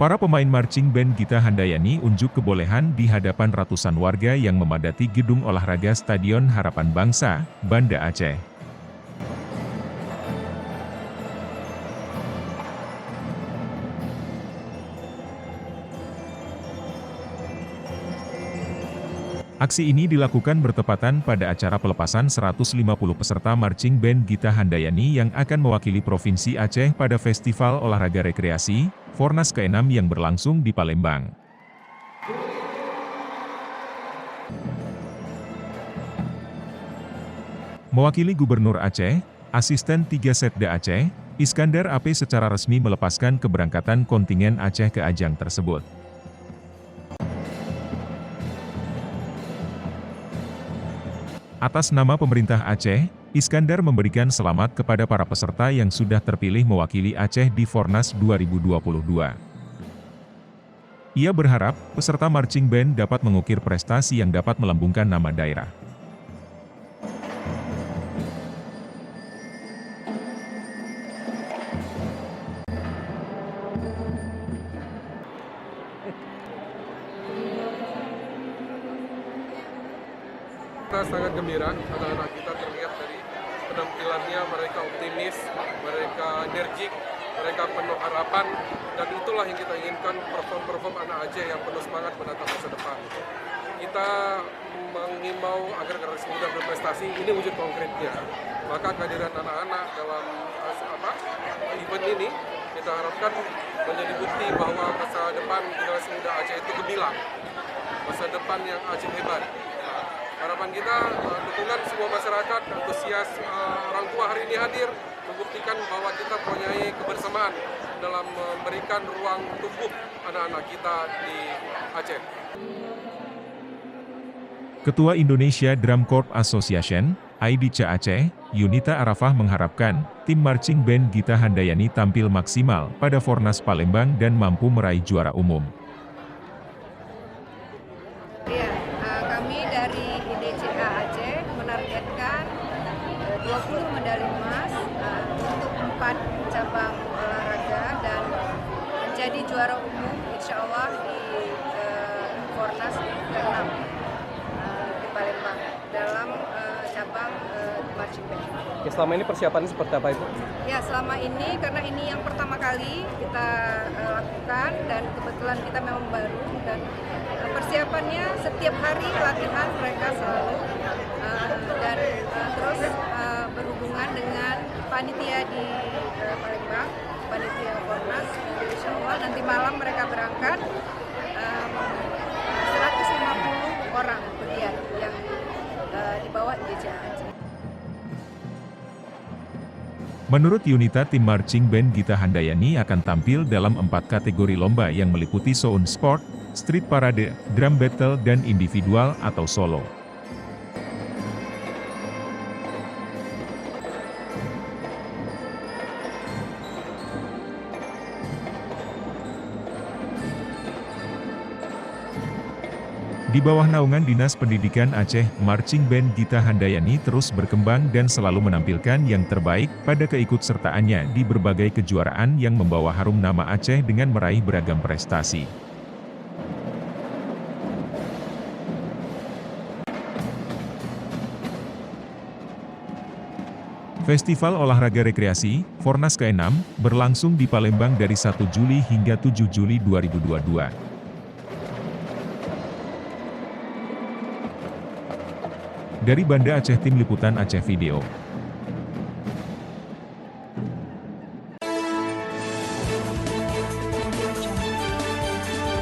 Para pemain marching band Gita Handayani unjuk kebolehan di hadapan ratusan warga yang memadati gedung olahraga Stadion Harapan Bangsa, Banda Aceh. Aksi ini dilakukan bertepatan pada acara pelepasan 150 peserta marching band Gita Handayani yang akan mewakili Provinsi Aceh pada Festival Olahraga Rekreasi, Fornas ke-6 yang berlangsung di Palembang. Mewakili Gubernur Aceh, Asisten 3 Setda Aceh, Iskandar AP secara resmi melepaskan keberangkatan kontingen Aceh ke ajang tersebut. Atas nama pemerintah Aceh, Iskandar memberikan selamat kepada para peserta yang sudah terpilih mewakili Aceh di Fornas 2022. Ia berharap, peserta marching band dapat mengukir prestasi yang dapat melambungkan nama daerah. Kita sangat gembira, anak-anak kita terlihat dari penampilannya, mereka optimis, mereka energik, mereka penuh harapan, dan itulah yang kita inginkan, perform anak Aceh yang penuh semangat menatap masa depan. Kita mengimbau agar generasi muda berprestasi, ini wujud konkretnya. Maka kehadiran anak-anak dalam event ini, kita harapkan menjadi bukti bahwa masa depan generasi muda Aceh itu gemilang, masa depan yang Aceh hebat. Harapan kita, dukungan semua masyarakat, antusias orang tua hari ini hadir, membuktikan bahwa kita punya kebersamaan dalam memberikan ruang tumbuh anak-anak kita di Aceh. Ketua Indonesia Drum Corps Association, IDCA Aceh, Yunita Arafah mengharapkan, tim marching band Gita Handayani tampil maksimal pada Fornas Palembang dan mampu meraih juara umum. Kami dari IDCA Aceh menargetkan 20 medali emas untuk 4 cabang olahraga dan menjadi juara umum insya Allah di Fornas ke-6 di Palembang dalam cabang marching band. Ya, selama ini persiapannya seperti apa Ibu? Ya, selama ini karena ini yang pertama kali kita lakukan dan kebetulan kita memang baru dan persiapannya setiap hari latihan mereka selalu dan terus berhubungan dengan panitia di Palembang, panitia Fornas. Insya Allah nanti malam mereka berangkat 150 orang pegiat yang dibawa di IDCA. Menurut Yunita, tim marching band Gita Handayani akan tampil dalam 4 kategori lomba yang meliputi sound sport, street parade, drum battle, dan individual atau solo. Di bawah naungan Dinas Pendidikan Aceh, marching band Gita Handayani terus berkembang dan selalu menampilkan yang terbaik pada keikutsertaannya di berbagai kejuaraan yang membawa harum nama Aceh dengan meraih beragam prestasi. Festival Olahraga Rekreasi, Fornas ke-6, berlangsung di Palembang dari 1 Juli hingga 7 Juli 2022. Dari Banda Aceh, Tim Liputan Aceh Video.